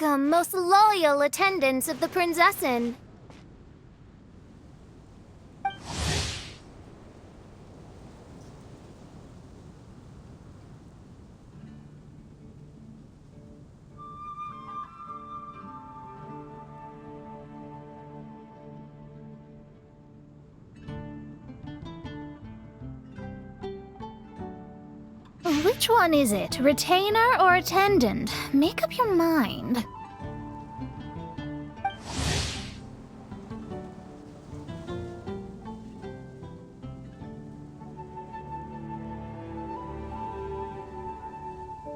welcome, most loyal attendants of the Prinzessin. Which one is it? Retainer or attendant? Make up your mind.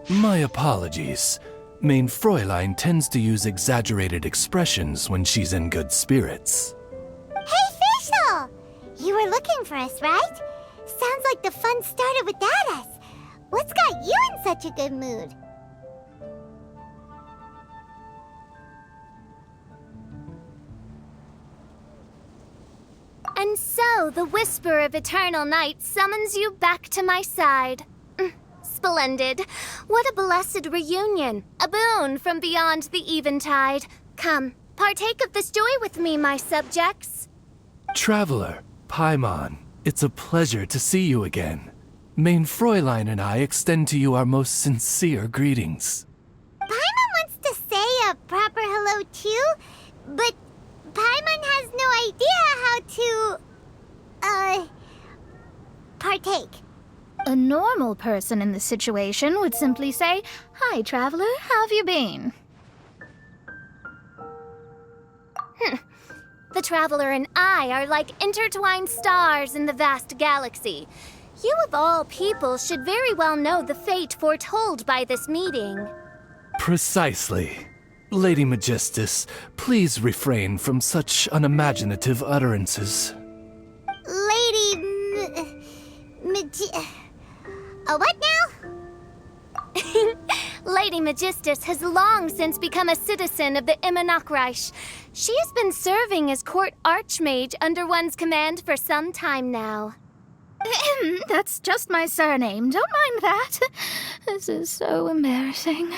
My apologies. Main Fräulein tends to use exaggerated expressions when she's in good spirits. Hey, Fischl! You were looking for us, right? Sounds like the fun started without us. What's got you in such a good mood? And so, the whisper of eternal night summons you back to my side. Splendid. What a blessed reunion. A boon from beyond the eventide. Come, partake of this joy with me, my subjects. Traveler, Paimon, it's a pleasure to see you again. Main Fräulein and I extend to you our most sincere greetings. Paimon wants to say a proper hello too, but Paimon has no idea how to, partake. A normal person in this situation would simply say, "Hi, traveler, how have you been?" The Traveler and I are like intertwined stars in the vast galaxy. You of all people should very well know the fate foretold by this meeting. Precisely. Lady Magistus, please refrain from such unimaginative utterances. What now? Lady Magistus has long since become a citizen of the Immonachreich. She has been serving as court archmage under one's command for some time now. That's just my surname. Don't mind that. This is so embarrassing.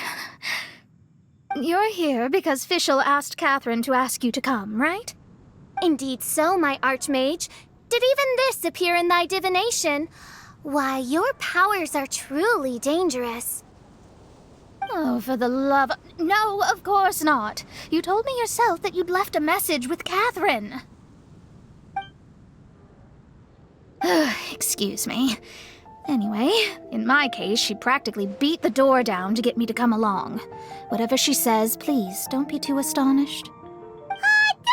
You're here because Fischl asked Catherine to ask you to come, right? Indeed so, my archmage. Did even this appear in thy divination? Why, your powers are truly dangerous. Oh, for the love... No, of course not. You told me yourself that you'd left a message with Catherine. Excuse me. Anyway, in my case, she practically beat the door down to get me to come along. Whatever she says, please don't be too astonished.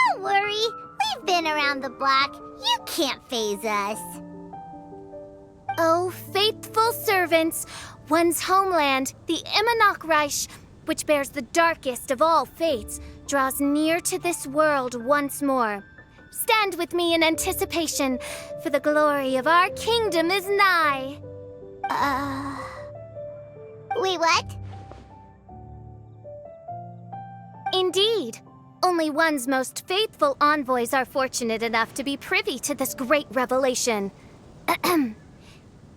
Don't worry. We've been around the block. You can't faze us. Oh, faithful servants, one's homeland, the Immonachreich, which bears the darkest of all fates, draws near to this world once more. Stand with me in anticipation, for the glory of our kingdom is nigh. Wait, what? Indeed. Only one's most faithful envoys are fortunate enough to be privy to this great revelation.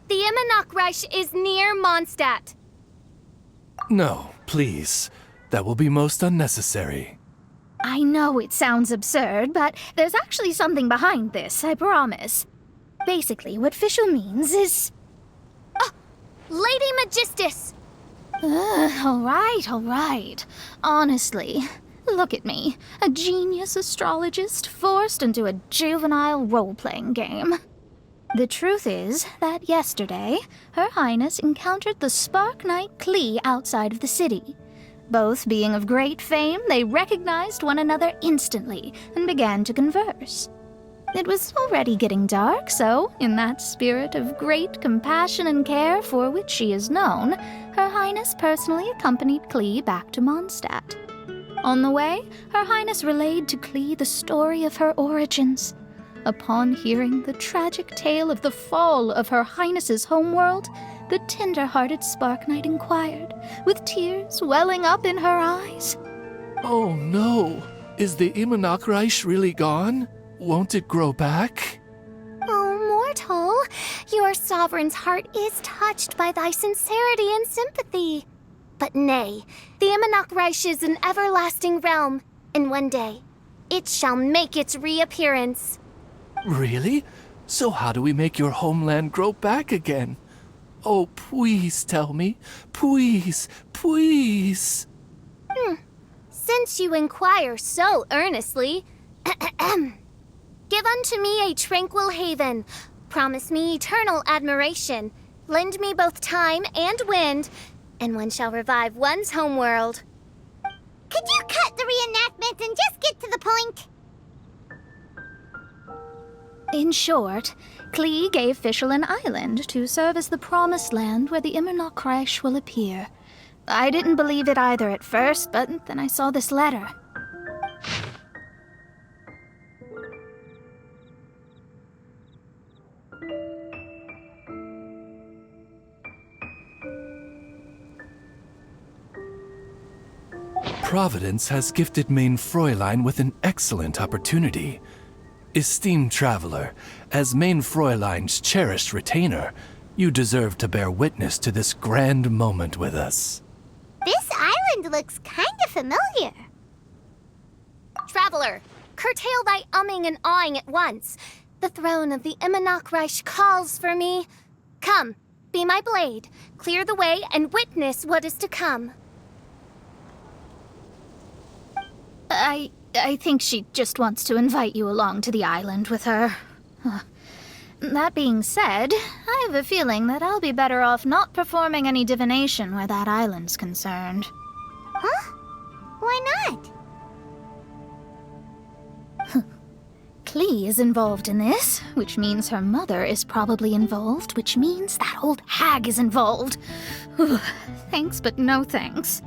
The Immonachreich is near Mondstadt. No, please. That will be most unnecessary. I know it sounds absurd, but there's actually something behind this, I promise. Basically, what Fischl means is... Lady Magistus! All right. Honestly, look at me. A genius astrologist forced into a juvenile role-playing game. The truth is that yesterday, Her Highness encountered the Spark Knight Klee outside of the city. Both being of great fame, they recognized one another instantly and began to converse. It was already getting dark, so, in that spirit of great compassion and care for which she is known, Her Highness personally accompanied Klee back to Mondstadt. On the way, Her Highness relayed to Klee the story of her origins. Upon hearing the tragic tale of the fall of Her Highness's homeworld, the tender-hearted Spark Knight inquired, with tears welling up in her eyes. Oh no! Is the Immonachreich really gone? Won't it grow back? Oh, mortal, your sovereign's heart is touched by thy sincerity and sympathy. But nay, the Imanok Reich is an everlasting realm, and one day, it shall make its reappearance. Really? So how do we make your homeland grow back again? Oh, please tell me. Please, please. Since you inquire so earnestly, give unto me a tranquil haven. Promise me eternal admiration. Lend me both time and wind, and one shall revive one's homeworld. Could you cut the reenactment and just get to the point? In short, Klee gave Fischl an island to serve as the promised land where the Imanok Reich will appear. I didn't believe it either at first, but then I saw this letter. Providence has gifted Main Fräulein with an excellent opportunity. Esteemed traveler, as Main Fräulein's cherished retainer, you deserve to bear witness to this grand moment with us. This island looks kind of familiar. Traveler, curtail thy umming and awing at once. The throne of the Imanok Reich calls for me. Come, be my blade, clear the way, and witness what is to come. I think she just wants to invite you along to the island with her. That being said, I have a feeling that I'll be better off not performing any divination where that island's concerned. Huh? Why not? Klee is involved in this, which means her mother is probably involved, which means that old hag is involved. Thanks, but no thanks.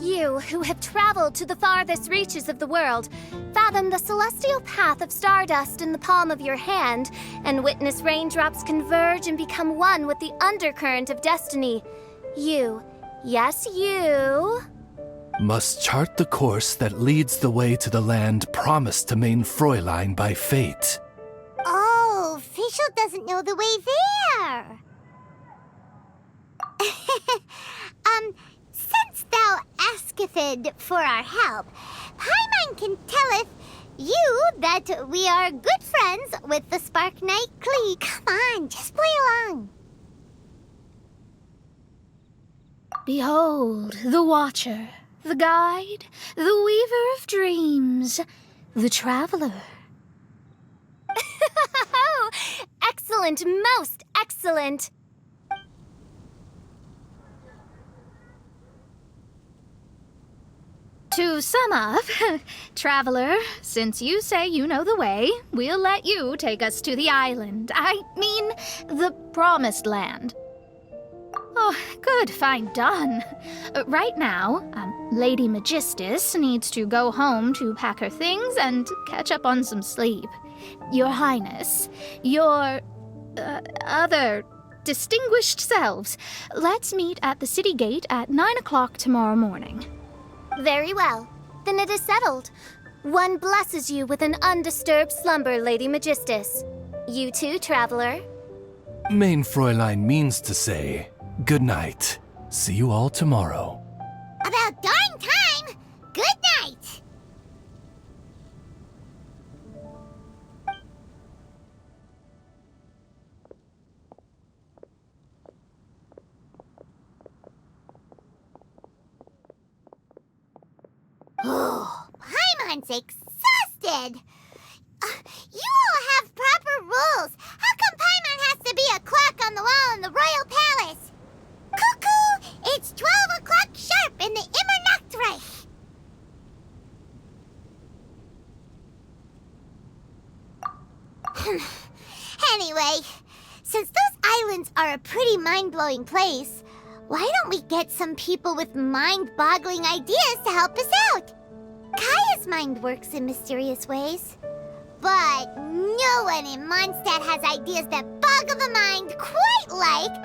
You, who have traveled to the farthest reaches of the world, fathom the celestial path of stardust in the palm of your hand, and witness raindrops converge and become one with the undercurrent of destiny. You, yes, you, must chart the course that leads the way to the land promised to Main Fräulein by fate. Oh, Fischl doesn't know the way there. Since thou asketh for our help, Paimon can telleth you that we are good friends with the Spark Knight Klee. Come on, just play along. Behold, the Watcher, the Guide, the Weaver of Dreams, the Traveler. Excellent, most excellent. To sum up, Traveler, since you say you know the way, we'll let you take us to the island. I mean, the Promised Land. Oh, good, fine, done. Right now, Lady Magistus needs to go home to pack her things and catch up on some sleep. Your Highness, your other distinguished selves, let's meet at the city gate at 9 o'clock tomorrow morning. Very well. Then it is settled. One blesses you with an undisturbed slumber, Lady Magistus. You too, traveler. Main Fräulein means to say, good night. See you all tomorrow. About darn time! Good night! Oh, Paimon's exhausted! You all have proper rules. How come Paimon has to be a clock on the wall in the royal palace? Cuckoo! It's 12 o'clock sharp in the Immernachtreich! Anyway, since those islands are a pretty mind-blowing place, why don't we get some people with mind-boggling ideas to help us out? Kaya's mind works in mysterious ways. But no one in Mondstadt has ideas that boggle the mind quite like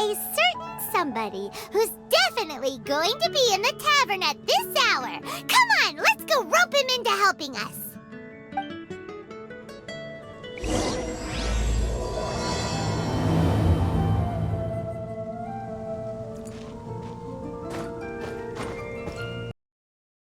a certain somebody who's definitely going to be in the tavern at this hour. Come on, let's go rope him into helping us.